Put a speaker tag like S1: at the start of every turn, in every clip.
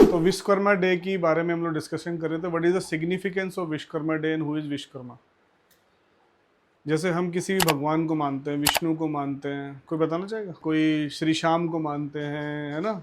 S1: तो विश्वकर्मा डे की बारे में हम लोग डिस्कशन कर रहे थे। What is the significance of Vishwakarma day and who is Vishwakarma. जैसे हम किसी भी भगवान को मानते हैं, विष्णु को मानते हैं, कोई बताना चाहेगा? कोई श्री श्याम को मानते हैं, है ना,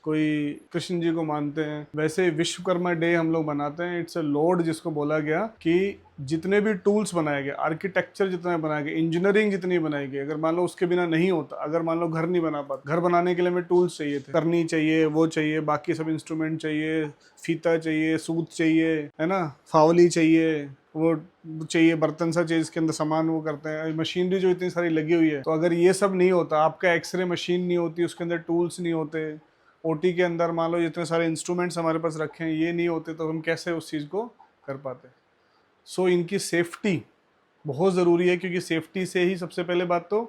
S1: कोई कृष्ण जी को मानते हैं। वैसे विश्वकर्मा डे हम लोग बनाते हैं। इट्स अ लॉर्ड जिसको बोला गया कि जितने भी टूल्स बनाए गए, आर्किटेक्चर जितना बनाया गया, इंजीनियरिंग जितनी बनाई गई, अगर मान लो उसके बिना नहीं होता, अगर मान लो घर नहीं बना पाता, घर बनाने के लिए हमें टूल्स चाहिए थे, करनी चाहिए, वो चाहिए, बाकी सब इंस्ट्रूमेंट चाहिए, फीता चाहिए, सूत चाहिए, है ना, फावली चाहिए, वो चाहिए, बर्तन सा चाहिए जिसके अंदर सामान वो करते हैं, मशीनरी जो इतनी सारी लगी हुई है। तो अगर ये सब नहीं होता, आपका एक्सरे मशीन नहीं होती, उसके अंदर टूल्स नहीं होते, ओटी के अंदर मान लो इतने सारे इंस्ट्रूमेंट्स हमारे पास रखे हैं, ये नहीं होते, तो हम कैसे उस चीज़ को कर पाते। सो इनकी सेफ्टी बहुत ज़रूरी है, क्योंकि सेफ्टी से ही सबसे पहले बात तो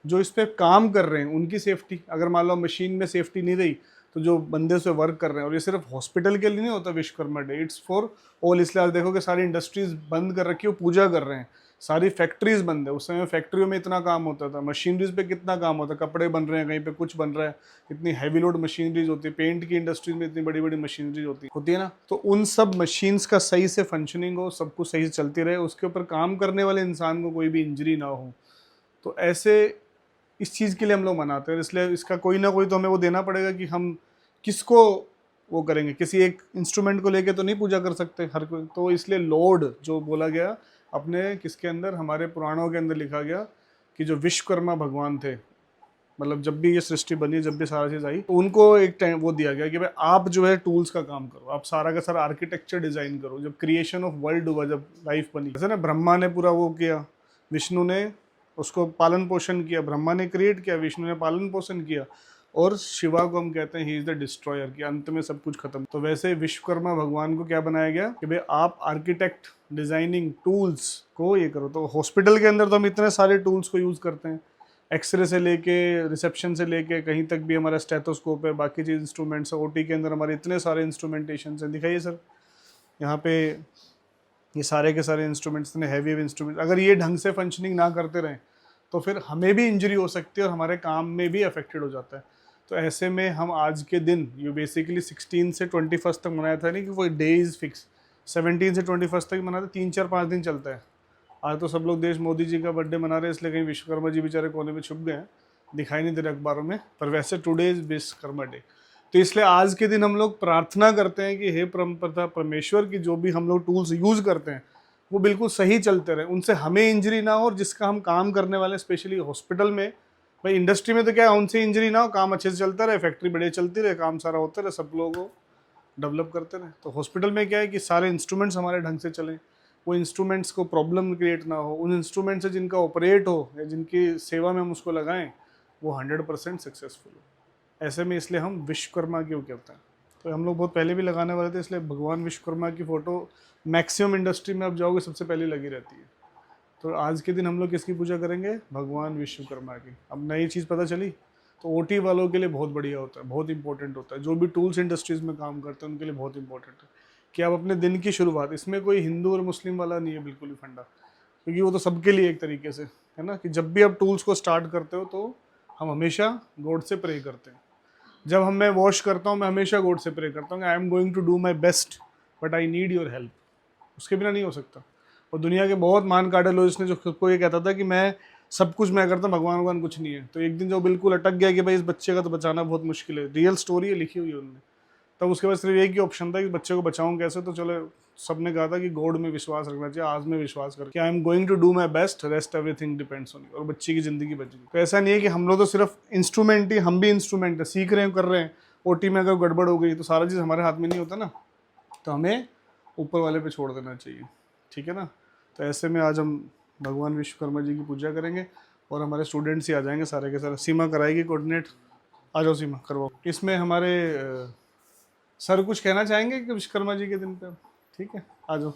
S1: जो इस पर काम कर रहे हैं उनकी सेफ्टी। अगर मान लो मशीन में सेफ्टी नहीं रही, तो जो बंदे उस पर वर्क कर रहे हैं, और ये सिर्फ हॉस्पिटल के लिए नहीं होता Vishwakarma day, it's for all. इसलिए आज देखो कि सारी इंडस्ट्रीज बंद कर रखी है, वो पूजा कर रहे हैं, सारी फैक्ट्रीज बंद है। उस समय फैक्ट्रियों में इतना काम होता था, मशीनरीज पे कितना काम होता है, कपड़े बन रहे हैं, कहीं पे कुछ बन रहा है, इतनी हैवी लोड मशीनरीज होती है, पेंट की इंडस्ट्रीज में इतनी बड़ी बड़ी मशीनरीज होती है ना। तो उन सब मशीन्स का सही से फंक्शनिंग हो, सब कुछ सही से चलती रहे, उसके ऊपर काम करने वाले इंसान को कोई भी इंजरी ना हो। तो ऐसे इस चीज़ के लिए हम लोग मनाते हैं। इसलिए इसका कोई ना कोई तो हमें वो देना पड़ेगा कि हम किसको वो करेंगे। किसी एक इंस्ट्रूमेंट को लेके तो नहीं पूजा कर सकते हर कोई। तो इसलिए लॉर्ड जो बोला गया अपने किसके अंदर, हमारे पुराणों के अंदर लिखा गया कि जो विश्वकर्मा भगवान थे, मतलब जब भी ये सृष्टि बनी, जब भी सारा चीज़ आई, तो उनको एक टाइम वो दिया गया कि भाई आप जो है टूल्स का काम करो, आप सारा का सारा आर्किटेक्चर डिजाइन करो। जब क्रिएशन ऑफ वर्ल्ड हुआ, जब लाइफ बनी, जैसे ना ब्रह्मा ने पूरा वो किया, विष्णु ने उसको पालन पोषण किया, ब्रह्मा ने क्रिएट किया, विष्णु ने पालन पोषण किया, और शिवा को हम कहते हैं ही इज द डिस्ट्रॉयर, कि अंत में सब कुछ खत्म। तो वैसे विश्वकर्मा भगवान को क्या बनाया गया कि भाई आप आर्किटेक्ट, डिजाइनिंग, टूल्स को ये करो। तो हॉस्पिटल के अंदर तो हम इतने सारे टूल्स को यूज करते हैं, एक्सरे से लेके रिसेप्शन से लेके कहीं तक भी हमारा स्टेथोस्कोप है, बाकी चीज इंस्ट्रूमेंट्स है, ओटी के अंदर हमारे इतने सारे इंस्ट्रूमेंटेशन हैं। दिखाइए सर, यहाँ पे ये सारे के सारे इंस्ट्रूमेंट्स, इतने हैवी हैवी इंस्ट्रूमेंट, अगर ये ढंग से फंक्शनिंग ना करते रहें तो फिर हमें भी इंजरी हो सकती है और हमारे काम में भी अफेक्टेड हो जाता है। तो ऐसे में हम आज के दिन, ये बेसिकली 16 से 21 तक मनाया था, नहीं कि कोई डे इज़ फिक्स, 17 से 21 तक मनाते, 3 4 5 दिन चलता है। आज तो सब लोग देश मोदी जी का बर्थडे मना रहे हैं, इसलिए कहीं विश्वकर्मा जी बेचारे कोने में छुप गए हैं, दिखाई नहीं दे रहे अखबारों में, पर वैसे टुडे इज विश्वकर्मा डे। तो इसलिए आज के दिन हम लोग प्रार्थना करते हैं कि हे परमपिता परमेश्वर की जो भी हम लोग टूल्स यूज करते हैं वो बिल्कुल सही चलते रहे, उनसे हमें इंजरी ना हो, और जिसका हम काम करने वाले स्पेशली हॉस्पिटल में, भाई इंडस्ट्री में तो क्या है, उनसे इंजरी ना हो, काम अच्छे से चलता रहे, फैक्ट्री बढ़िया चलती रहे, काम सारा होता रहे, सब लोग डेवलप करते रहे। तो हॉस्पिटल में क्या है कि सारे इंस्ट्रूमेंट्स हमारे ढंग से चलें, वो इंस्ट्रूमेंट्स को प्रॉब्लम क्रिएट ना हो, उन इंस्ट्रूमेंट से जिनका ऑपरेट हो या जिनकी सेवा में हम उसको लगाएं वो 100% सक्सेसफुल हो। ऐसे में इसलिए हम विश्वकर्मा क्यों कहते हैं। तो हम लोग बहुत पहले भी लगाने वाले थे, इसलिए भगवान विश्वकर्मा की फ़ोटो मैक्सिमम इंडस्ट्री में आप जाओगे सबसे पहले लगी रहती है। तो आज के दिन हम लोग किसकी पूजा करेंगे? भगवान विश्वकर्मा की। अब नई चीज़ पता चली, तो ओटी वालों के लिए बहुत बढ़िया होता है, बहुत इंपॉर्टेंट होता है। जो भी टूल्स इंडस्ट्रीज में काम करते हैं उनके लिए बहुत इंपॉर्टेंट है कि आप अपने दिन की शुरुआत, इसमें कोई हिंदू और मुस्लिम वाला नहीं है बिल्कुल ही फंडा, क्योंकि वो तो सबके लिए एक तरीके से है ना, कि जब भी आप टूल्स को स्टार्ट करते हो तो हम हमेशा गॉड से प्रे करते हैं। जब हम मैं वॉश करता हूँ, मैं हमेशा गॉड से प्रे करता हूँ, I am going to do my best but I need your help. उसके बिना नहीं हो सकता। और दुनिया के बहुत महान कार्डियोलॉजिस्ट ने जो खुद को ये कहता था कि मैं सब कुछ मैं करता हूँ, भगवान भगवान कुछ नहीं है, तो एक दिन जो बिल्कुल अटक गया कि भाई इस बच्चे का तो बचाना बहुत मुश्किल है, रियल स्टोरी है, लिखी हुई है उन्होंने, तब उसके बाद सिर्फ एक ही ऑप्शन था कि बच्चे को बचाऊं कैसे। तो चलो सबने कहा था कि गॉड में विश्वास रखना चाहिए, आज में विश्वास करके I am going to do my best, rest everything depends on you, और बच्ची की जिंदगी बच गई। तो ऐसा नहीं है कि हम लोग तो सिर्फ इंस्ट्रूमेंट ही, हम भी इंस्ट्रूमेंट है, सीख रहे हैं, कर रहे हैं। ओटी में अगर गड़बड़ हो गई तो सारा चीज़ हमारे हाथ में नहीं होता ना, तो हमें ऊपर वाले पे छोड़ देना चाहिए, ठीक है ना। तो ऐसे में आज हम भगवान विश्वकर्मा जी की पूजा करेंगे और हमारे स्टूडेंट्स ही आ जाएंगे सारे के सारे। सीमा कराएगी कोऑर्डिनेट, आ जाओ सीमा करवाओ। इसमें हमारे सर कुछ कहना चाहेंगे कि विश्वकर्मा जी के दिन पे? ठीक है, आ जाओ।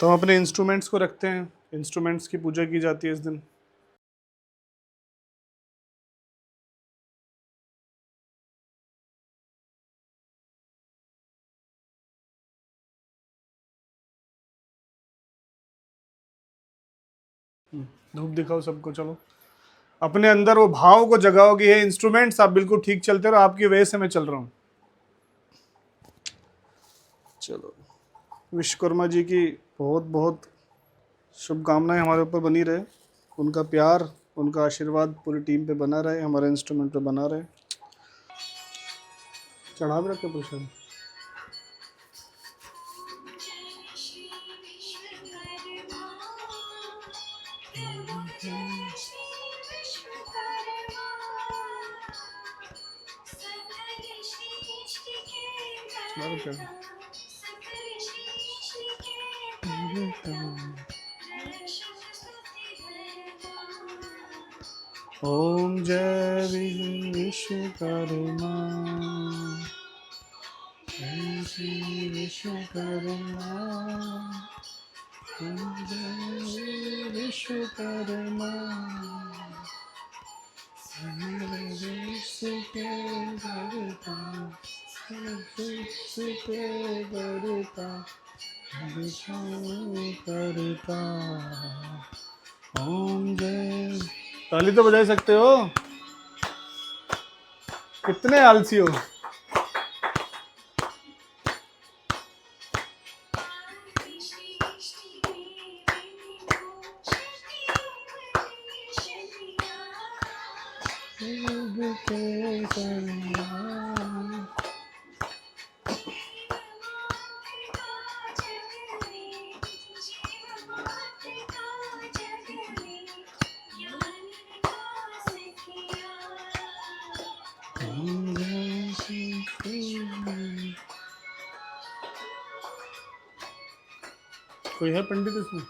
S1: तो हम अपने इंस्ट्रूमेंट्स को रखते हैं, इंस्ट्रूमेंट्स की पूजा की जाती है इस दिन। धूप दिखाओ सबको, चलो अपने अंदर वो भाव को जगाओ कि ये इंस्ट्रूमेंट्स आप बिल्कुल ठीक चलते रहो, आपकी वजह से मैं चल रहा हूँ। चलो, विश्वकर्मा जी की बहुत बहुत शुभकामनाएं हमारे ऊपर बनी रहे, उनका प्यार, उनका आशीर्वाद पूरी टीम पे बना रहे, हमारे इंस्ट्रूमेंट पे बना रहे। चढ़ा भी रखे प्रसाद। ओम जय विश्वकर्मा, जय श्री विश्वकर्मा, ओम जय विश्वकर्मा, विश्व के करता, विश्व के करता, ओम जय। ताली तो बजा सकते हो, कितने आलसी हो। कोई है पंडित इसमें?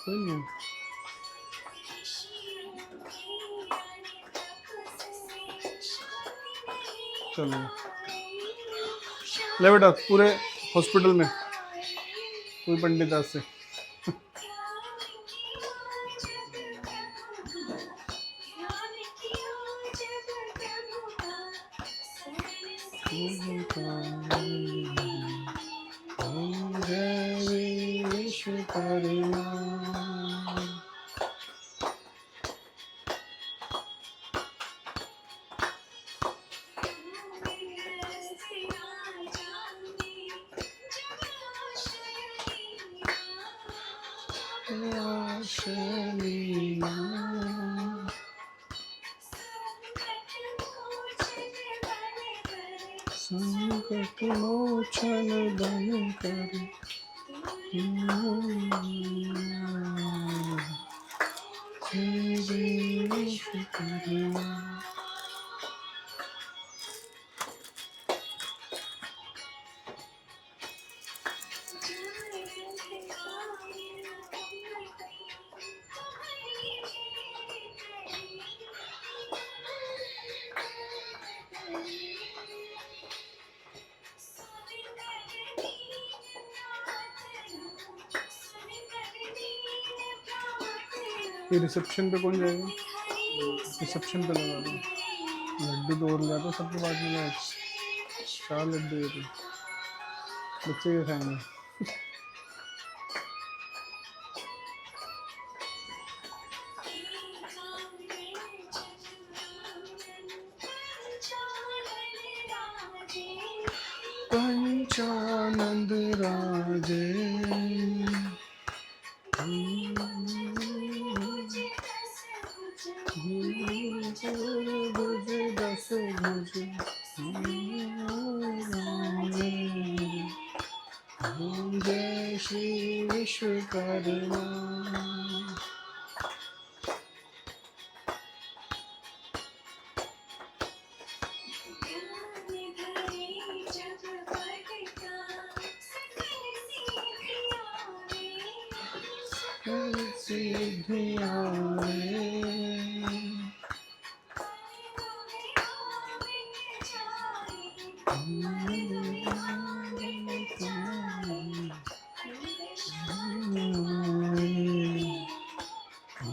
S1: कोई नहीं है। चलो ले बेटा, पूरे हॉस्पिटल में कोई पंडित आज से। संकट मोचन बन कर, विश्वकर्मा। ये रिसेप्शन पे कौन जाएगा? रिसेप्शन पे लगा दो, लड्डू तो और ला दो सबके पास में। लाओ 4 लड्डू, ये तो बच्चे के खाएंगे। पंचानंद राजे, दस भुज, जय श्री विश्वकर्मा।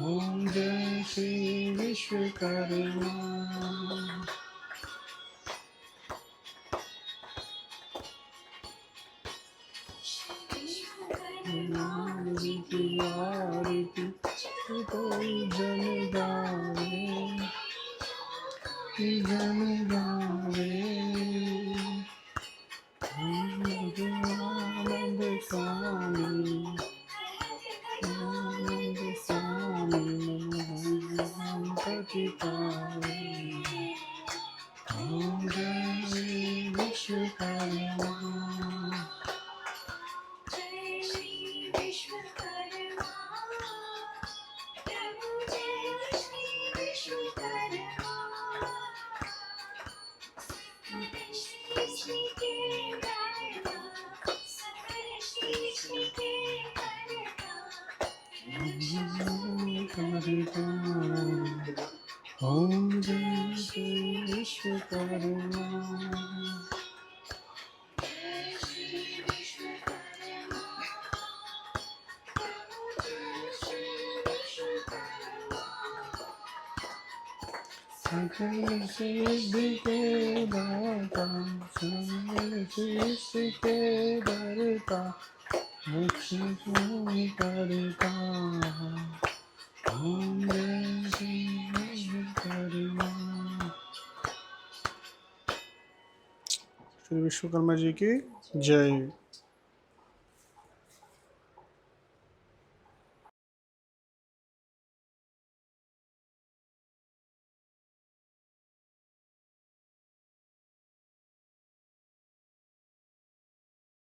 S1: ओम जय श्री विश्वकर्मा। जन गावे आनंद स्वामी आनंद स्वामी गणपति पावे ओम जय विश्वकर्मा
S2: जय श्री विश्वकर्मा प्रभु जय श्री विश्वकर्मा श्री के कर्ता सकल श्री के कर्ता
S1: ओम जय श्री विश्वकर्मा
S2: जय श्री विश्वकर्मा प्रभु जय श्री विश्वकर्मा
S1: सकल सिद्धि के दाता सकल सिद्धि के दाता लक्ष्मी करता ओम जय श्री विश्वकर्मा श्री विश्वकर्मा जी की जय।